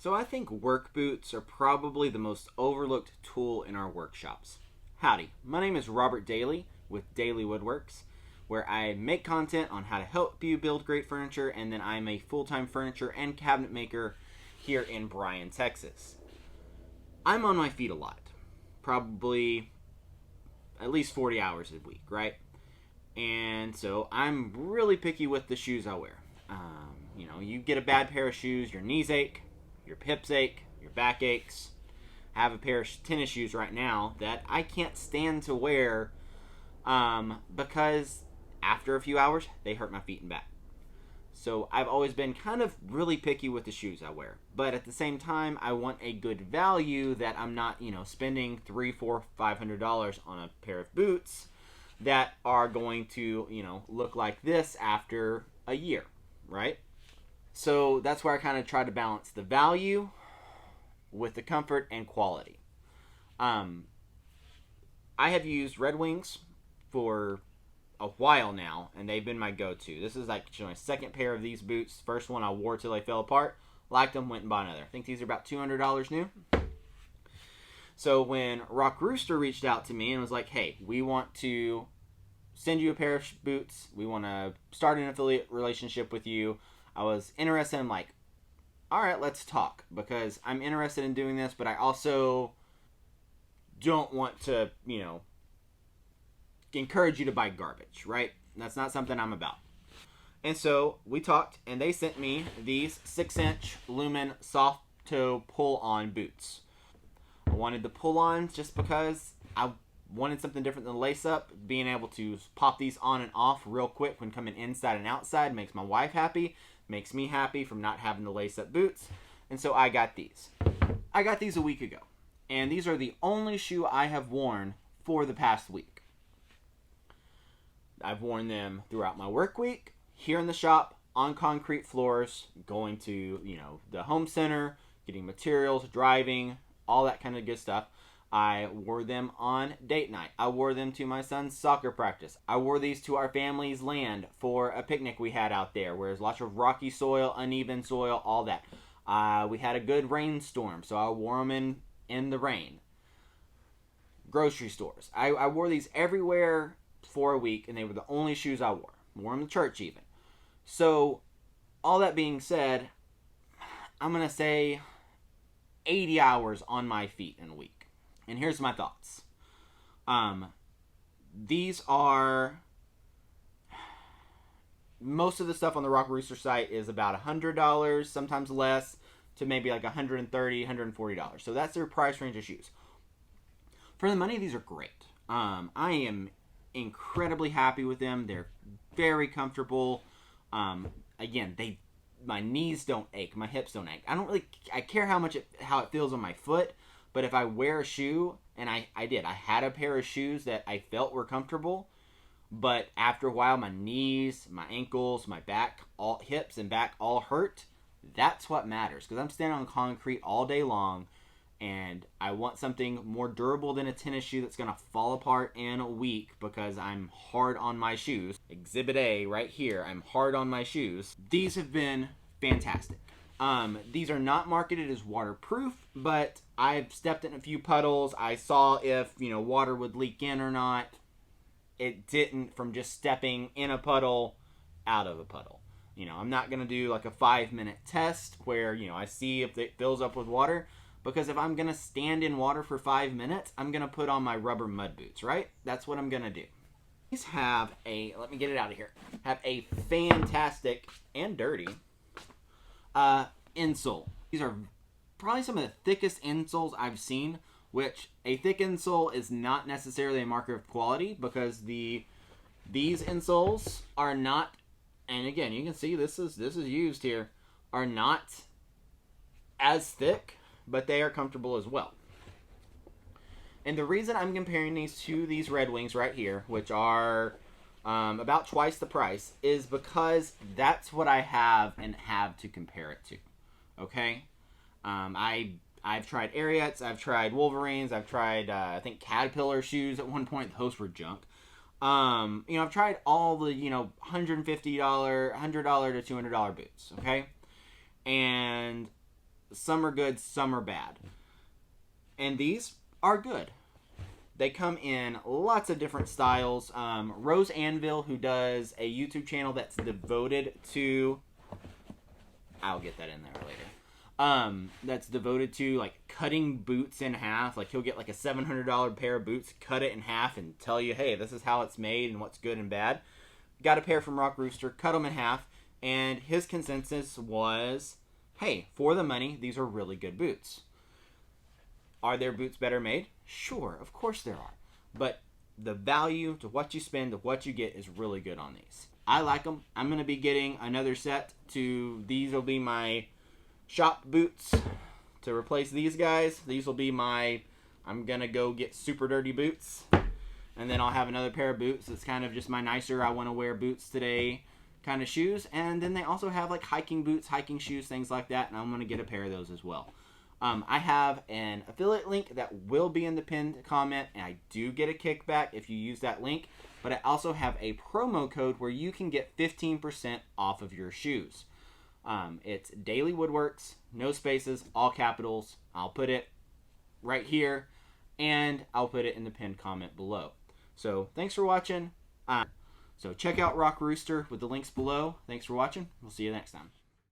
So I think work boots are probably the most overlooked tool in our workshops. Howdy, my name is Robert Dailey with Dailey Woodworks, where I make content on how to help you build great furniture, and then I'm a full-time furniture and cabinet maker here in Bryan, Texas. I'm on my feet a lot, probably at least 40 hours a week, right? And so I'm really picky with the shoes I wear. You get a bad pair of shoes, your knees ache, your hips ache, your back aches. I have a pair of tennis shoes right now that I can't stand to wear because after a few hours, they hurt my feet and back. So I've always been kind of really picky with the shoes I wear. But at the same time, I want a good value that I'm not, spending $300, $400, $500 on a pair of boots that are going to, look like this after a year, right? So that's where I kind of try to balance the value with the comfort and quality. I have used Red Wings for a while now, and they've been my go-to. This is like my second pair of these boots. First one I wore till they fell apart. Liked them, went and bought another. I think these are about $200 new. So when RockRooster reached out to me and was like, hey, we want to send you a pair of boots. We want to start an affiliate relationship with you. I was interested in like, all right, let's talk, because I'm interested in doing this, but I also don't want to, encourage you to buy garbage, right? That's not something I'm about. And so we talked, and they sent me these 6-inch Lumen soft toe pull-on boots. I wanted the pull-ons just because I wanted something different than lace-up. Being able to pop these on and off real quick when coming inside and outside makes my wife happy, makes me happy from not having the lace-up boots. And so I got these. I got these a week ago, and these are the only shoe I have worn for the past week. I've worn them throughout my work week, here in the shop, on concrete floors, going to, the home center, getting materials, driving, all that kind of good stuff. I wore them on date night. I wore them to my son's soccer practice. I wore these to our family's land for a picnic we had out there, where there's lots of rocky soil, uneven soil, all that. We had a good rainstorm, so I wore them in the rain. Grocery stores. I wore these everywhere for a week, and they were the only shoes I wore. Wore them to church even. So, all that being said, I'm going to say 80 hours on my feet in a week. And here's my thoughts. These are... Most of the stuff on the RockRooster site is about $100, sometimes less, to maybe like $130, $140. So that's their price range of shoes. For the money, these are great. I am incredibly happy with them. They're very comfortable. Again, my knees don't ache, my hips don't ache. I care how it feels on my foot, but if I wear a shoe, and I had a pair of shoes that I felt were comfortable, but after a while my knees, my ankles, my back, hips and back all hurt. That's what matters, because I'm standing on concrete all day long, and I want something more durable than a tennis shoe that's going to fall apart in a week because I'm hard on my shoes. Exhibit A right here, I'm hard on my shoes. These have been fantastic. These are not marketed as waterproof, but I've stepped in a few puddles. I saw if, water would leak in or not. It didn't from just stepping in a puddle, out of a puddle. I'm not going to do like a 5-minute test where, I see if it fills up with water. Because if I'm going to stand in water for 5 minutes, I'm going to put on my rubber mud boots, right? That's what I'm going to do. These have let me get it out of here, have a fantastic and dirty insole. These are probably some of the thickest insoles I've seen, which a thick insole is not necessarily a marker of quality, because these insoles are not, and again, you can see this is used here, are not as thick, but they are comfortable as well. And the reason I'm comparing these to these Red Wings right here, which are about twice the price, is because that's what I have and have to compare it to. Okay? I've tried Ariats, I've tried Wolverines, I've tried, I think, Caterpillar shoes at one point. Those were junk. I've tried all the, $150, $100 to $200 boots, okay? And Some are good, some are bad. And these are good. They come in lots of different styles. Rose Anvil, who does a YouTube channel that's devoted to... I'll get that in there later. That's devoted to like cutting boots in half. Like he'll get like a $700 pair of boots, cut it in half, and tell you, hey, this is how it's made and what's good and bad. Got a pair from RockRooster, cut them in half, and his consensus was, hey, for the money, these are really good boots. Are there boots better made? Sure, of course there are. But the value to what you spend to what you get is really good on these. I like them. I'm going to be getting another set to, these will be my shop boots to replace these guys. These will be my, I'm going to go get super dirty boots. And then I'll have another pair of boots that's kind of just my nicer, I want to wear boots today kind of shoes. And then they also have like hiking boots, hiking shoes, things like that. And I'm going to get a pair of those as well. I have an affiliate link that will be in the pinned comment, and I do get a kickback if you use that link, but I also have a promo code where you can get 15% off of your shoes. It's Dailey Woodworks, no spaces, all capitals. I'll put it right here, and I'll put it in the pinned comment below. So thanks for watching. So check out RockRooster with the links below. Thanks for watching. We'll see you next time.